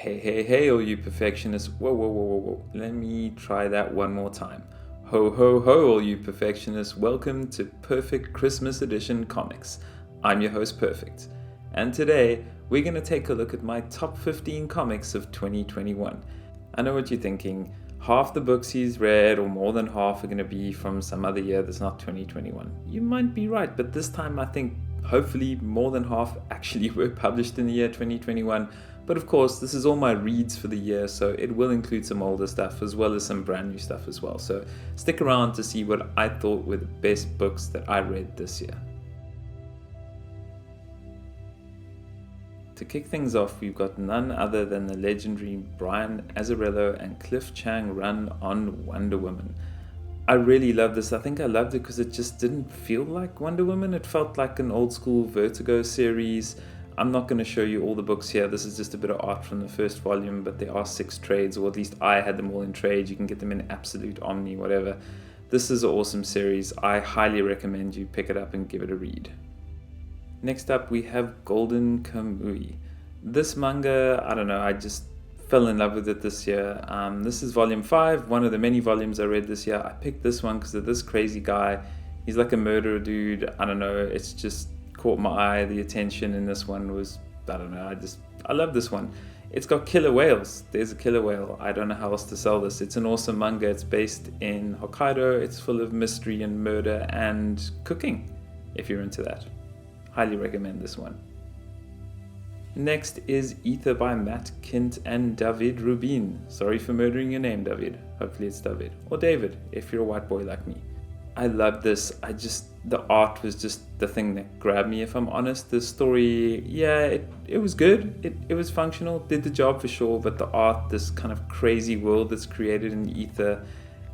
Hey, all you perfectionists. Whoa. Let me try that one more time. Ho, all you perfectionists. Welcome to Perfect Christmas Edition Comics. I'm your host, Perfect. And today, we're going to take a look at my top 15 comics of 2021. I know what you're thinking. Half the books he's read, or more than half, are going to be from some other year that's not 2021. You might be right, but this time I think hopefully more than half actually were published in the year 2021. But of course, this is all my reads for the year, so it will include some older stuff as well as some brand new stuff as well. So stick around to see what I thought were the best books that I read this year. To kick things off, we've got none other than the legendary Brian Azzarello and Cliff Chiang run on Wonder Woman. I really love this. I think I loved it because it just didn't feel like Wonder Woman. It felt like an old school Vertigo series. I'm not going to show you all the books here. This is just a bit of art from the first volume, but there are 6 trades, or at least I had them all in trade. You can get them in Absolute, Omni, whatever. This is an awesome series. I highly recommend you pick it up and give it a read. Next up, we have Golden Kamuy. This manga, I don't know, I just fell in love with it this year. This is volume 5, one of the many volumes I read this year. I picked this one because of this crazy guy. He's like a murderer dude. I don't know, it's just caught my eye. The attention in this one was, I don't know, I love this one. It's got killer whales. There's a killer whale. I don't know how else to sell this. It's an awesome manga. It's based in Hokkaido. It's full of mystery and murder and cooking, if you're into that. Highly recommend this one. Next is Ether by Matt Kint and David Rubin. Sorry for murdering your name, David. Hopefully it's David. Or David, if you're a white boy like me. I love this. The art was just the thing that grabbed me, if I'm honest. The story, yeah, it was good. It was functional, did the job for sure, but the art, this kind of crazy world that's created in the ether,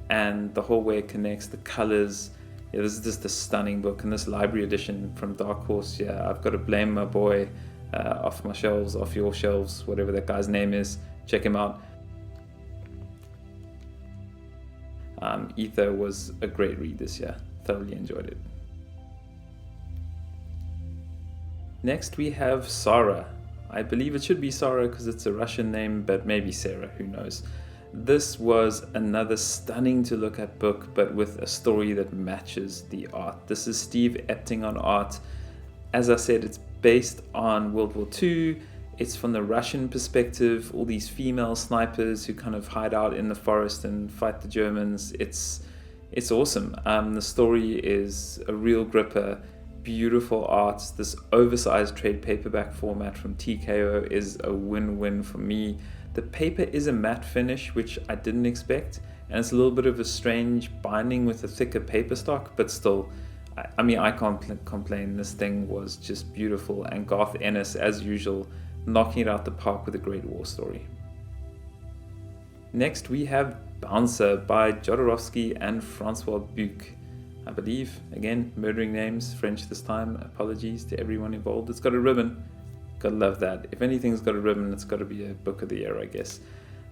and the whole way it connects, the colors. Yeah, this is just a stunning book, and this library edition from Dark Horse, yeah, I've got to blame my boy off my shelves, off your shelves, whatever that guy's name is. Check him out. Ether was a great read this year. Thoroughly enjoyed it. Next we have Sara. I believe it should be Sara because it's a Russian name, but maybe Sarah, who knows. This was another stunning to look at book, but with a story that matches the art. This is Steve Epting on art. As I said, it's based on World War II. It's from the Russian perspective, all these female snipers who kind of hide out in the forest and fight the Germans. It's awesome. The story is a real gripper, beautiful art. This oversized trade paperback format from TKO is a win-win for me. The paper is a matte finish, which I didn't expect, and it's a little bit of a strange binding with a thicker paper stock, but still, I mean, I can't complain. This thing was just beautiful, and Garth Ennis, as usual, knocking it out the park with a great war story. Next we have Bouncer by Jodorowsky and Francois Buch. I believe, again, murdering names, French this time, apologies to everyone involved. It's got a ribbon, gotta love that. If anything's got a ribbon, it's gotta be a book of the year, I guess.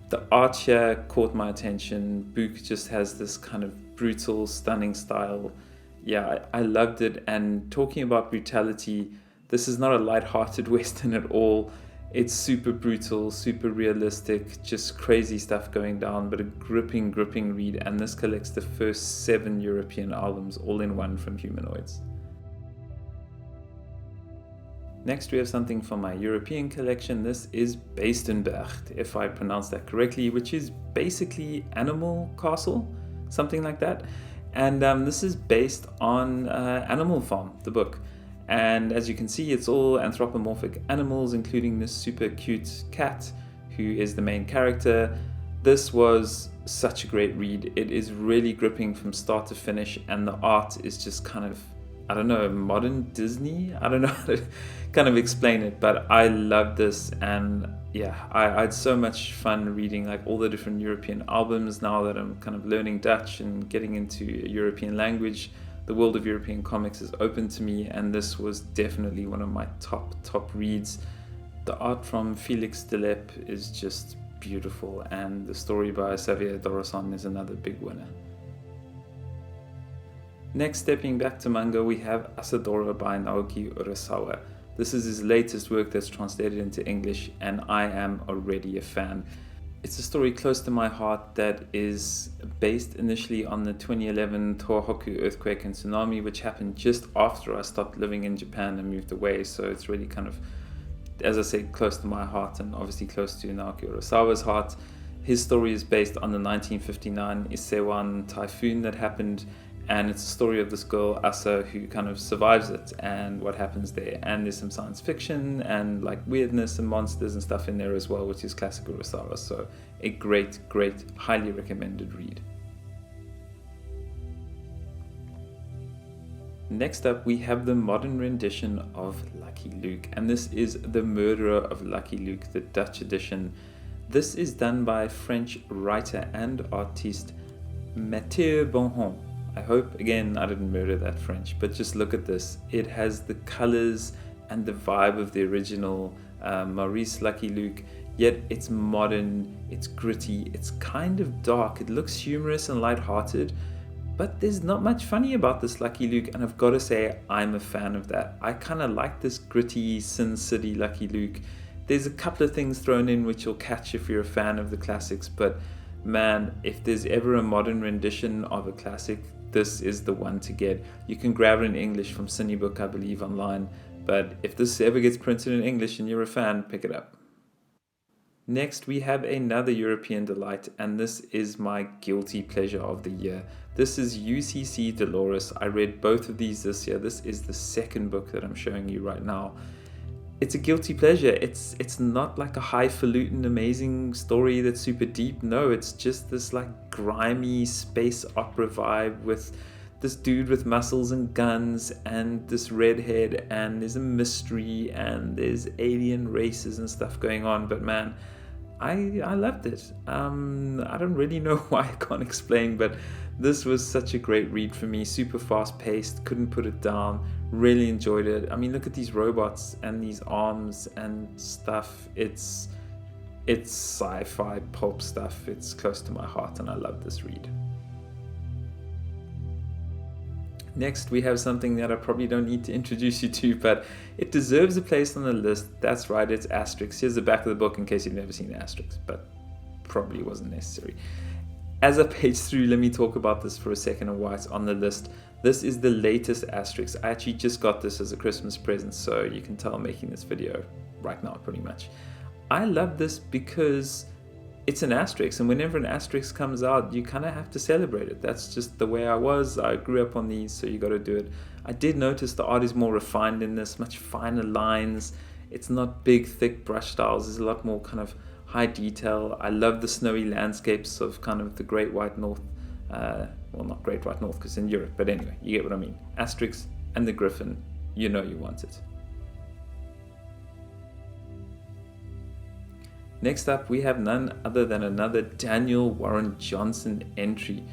The art here caught my attention. Buch just has this kind of brutal, stunning style. Yeah, I loved it, and talking about brutality, this is not a light-hearted Western at all. It's super brutal, super realistic, just crazy stuff going down, but a gripping read, and this collects the first 7 European albums all in one from Humanoids. Next we have something from my European collection. This is Beestenburcht, if I pronounced that correctly, which is basically Animal Castle, something like that. And this is based on Animal Farm, the book. And as you can see, it's all anthropomorphic animals, including this super cute cat, who is the main character. This was such a great read. It is really gripping from start to finish, and the art is just kind of, I don't know, modern Disney? I don't know how to kind of explain it, but I love this, and yeah, I had so much fun reading like all the different European albums now that I'm kind of learning Dutch and getting into a European language. The world of European comics is open to me, and this was definitely one of my top reads. The art from Felix Delep is just beautiful, and the story by Xavier Dorasson is another big winner. Next, stepping back to manga, we have Asadora by Naoki Urasawa. This is his latest work that's translated into English, and I am already a fan. It's a story close to my heart that is based initially on the 2011 Tohoku earthquake and tsunami, which happened just after I stopped living in Japan and moved away. So it's really kind of, as I say, close to my heart, and obviously close to Naoki Urasawa's heart. His story is based on the 1959 Isewan typhoon that happened, and it's a story of this girl, Asa, who kind of survives it and what happens there. And there's some science fiction and like weirdness and monsters and stuff in there as well, which is classic Urasawa. So a great, highly recommended read. Next up, we have the modern rendition of Lucky Luke, and this is The Murderer of Lucky Luke, the Dutch edition. This is done by French writer and artiste Mathieu Bonhomme. I hope, again, I didn't murder that French, but just look at this. It has the colors and the vibe of the original Maurice Lucky Luke, yet it's modern, it's gritty, it's kind of dark. It looks humorous and lighthearted, but there's not much funny about this Lucky Luke, and I've got to say, I'm a fan of that. I kind of like this gritty Sin City Lucky Luke. There's a couple of things thrown in which you'll catch if you're a fan of the classics, but man, if there's ever a modern rendition of a classic, this is the one to get. You can grab it in English from Cinebook, I believe, online, but if this ever gets printed in English and you're a fan, pick it up. Next, we have another European delight, and this is my guilty pleasure of the year. This is U.C.C. Dolores. I read both of these this year. This is the second book that I'm showing you right now. It's a guilty pleasure. It's not like a highfalutin amazing story that's super deep. No, it's just this like grimy space opera vibe with this dude with muscles and guns and this redhead, and there's a mystery and there's alien races and stuff going on. But man, I loved it. I don't really know why, I can't explain, but this was such a great read for me. Super fast paced, couldn't put it down. Really enjoyed it. I mean, look at these robots and these arms and stuff. It's sci-fi pulp stuff. It's close to my heart, and I love this read. Next, we have something that I probably don't need to introduce you to, but it deserves a place on the list. That's right, it's Asterix. Here's the back of the book in case you've never seen Asterix, but probably wasn't necessary. As I page through, let me talk about this for a second and why it's on the list. This is the latest Asterix. I actually just got this as a Christmas present, so you can tell I'm making this video right now pretty much. I love this because it's an Asterix, and whenever an Asterix comes out, you kind of have to celebrate it. That's just the way I was. I grew up on these, so you got to do it. I did notice the art is more refined in this, much finer lines. It's not big, thick brush styles. There's a lot more kind of high detail. I love the snowy landscapes of kind of the Great White North. Well, not Great White North because in Europe, but anyway, you get what I mean. Asterix and the Griffin, you know you want it. Next up, we have none other than another Daniel Warren Johnson entry.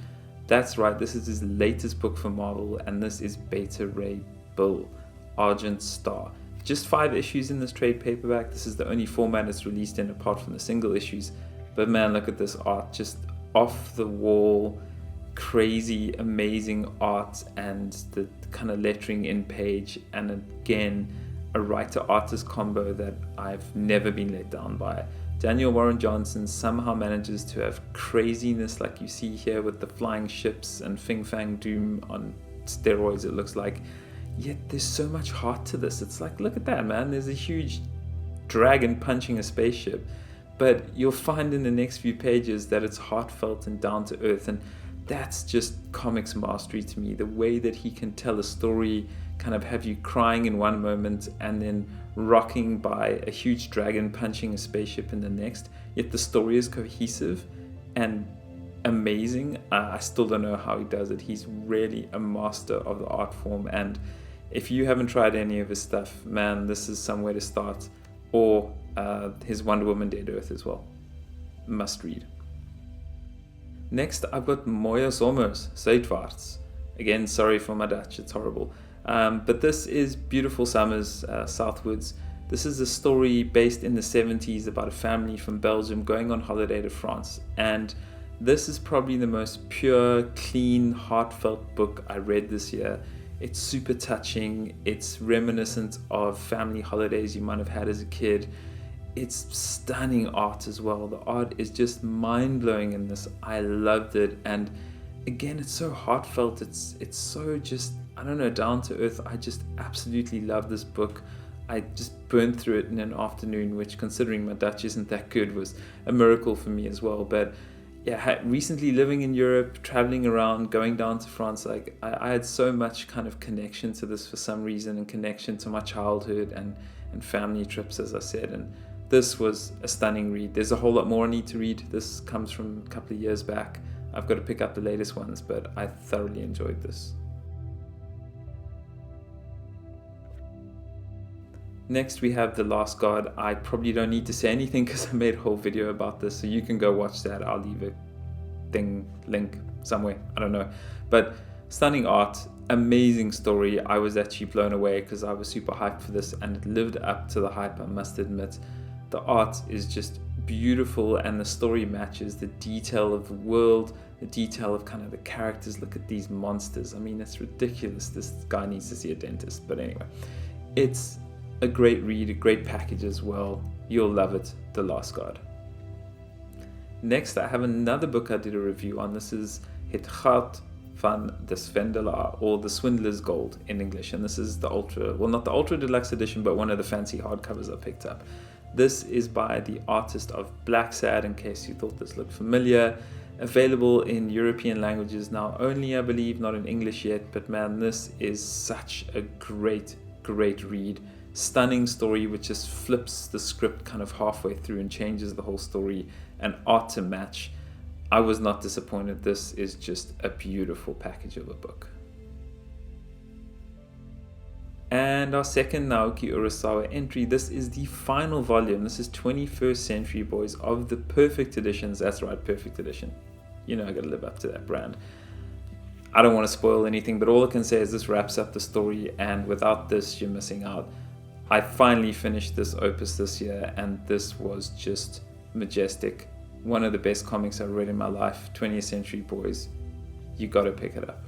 That's right, this is his latest book for Marvel, and this is Beta Ray Bill, Argent Star. Just 5 issues in this trade paperback. This is the only format it's released in apart from the single issues. But man, look at this art, just off the wall, crazy, amazing art, and the kind of lettering in page, and again, a writer-artist combo that I've never been let down by. Daniel Warren Johnson somehow manages to have craziness like you see here with the flying ships and Fing Fang Doom on steroids, it looks like. Yet there's so much heart to this. It's like, look at that, man. There's a huge dragon punching a spaceship. But you'll find in the next few pages that it's heartfelt and down to earth. And that's just comics mastery to me. The way that he can tell a story, kind of have you crying in one moment and then rocking by a huge dragon punching a spaceship in the next. Yet the story is cohesive and amazing. I still don't know how he does it. He's really a master of the art form. And if you haven't tried any of his stuff, man, this is somewhere to start. Or his Wonder Woman Dead Earth as well. Must read. Next, I've got Mooie Zomers, Zuidwaarts. Again, sorry for my Dutch, it's horrible. But this is Beautiful Summers, Southwards. This is a story based in the 70s about a family from Belgium going on holiday to France. And this is probably the most pure, clean, heartfelt book I read this year. It's super touching. It's reminiscent of family holidays you might have had as a kid. It's stunning art as well. The art is just mind-blowing in this. I loved it. And again, it's so heartfelt. It's so just, I don't know, down to earth. I just absolutely love this book. I just burned through it in an afternoon, which, considering my Dutch isn't that good, was a miracle for me as well. But yeah, recently living in Europe, traveling around, going down to France, like I had so much kind of connection to this for some reason, and connection to my childhood and family trips, as I said. And this was a stunning read. There's a whole lot more I need to read. This comes from a couple of years back. I've got to pick up the latest ones, but I thoroughly enjoyed this. Next, we have The Last God. I probably don't need to say anything because I made a whole video about this, so you can go watch that. I'll leave a link somewhere, I don't know. But stunning art, amazing story. I was actually blown away because I was super hyped for this, and it lived up to the hype, I must admit. The art is just beautiful, and the story matches the detail of the world, the detail of kind of the characters. Look at these monsters. I mean, it's ridiculous. This guy needs to see a dentist. But anyway, it's a great read, a great package as well. You'll love it, The Last God. Next, I have another book I did a review on. This is Het Goud van de Swindelaar, or The Swindler's Gold in English. And this is the not the ultra deluxe edition, but one of the fancy hardcovers I picked up. This is by the artist of Black Sad, in case you thought this looked familiar. Available in European languages now only, I believe, not in English yet. But man, this is such a great read. Stunning story which just flips the script kind of halfway through and changes the whole story, and art to match. I was not disappointed. This is just a beautiful package of a book. And our second Naoki Urasawa entry, this is the final volume. This is 21st Century Boys of the Perfect Editions. That's right, Perfect Edition. You know I gotta live up to that brand. I don't want to spoil anything, but all I can say is this wraps up the story, and without this you're missing out. I finally finished this opus this year, and this was just majestic. One of the best comics I've read in my life, 20th Century Boys. You gotta pick it up.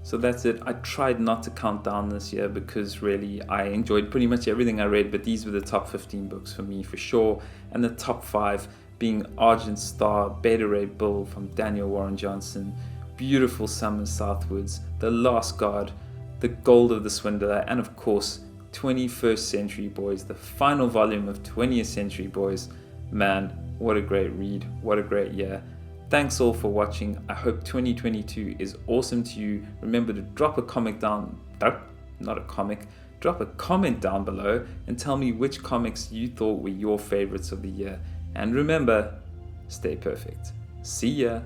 So that's it. I tried not to count down this year because really I enjoyed pretty much everything I read, but these were the top 15 books for me for sure. And the top 5 being Argent Star, Beta Ray Bill from Daniel Warren Johnson, Beautiful Summer Southwards, The Last God, The Gold of the Swindler, and of course 21st Century Boys, the final volume of 20th Century Boys. Man, what a great read, what a great year. Thanks all for watching. I hope 2022 is awesome to you. Remember to drop a comment down below and tell me which comics you thought were your favorites of the year. And remember, stay perfect. See ya.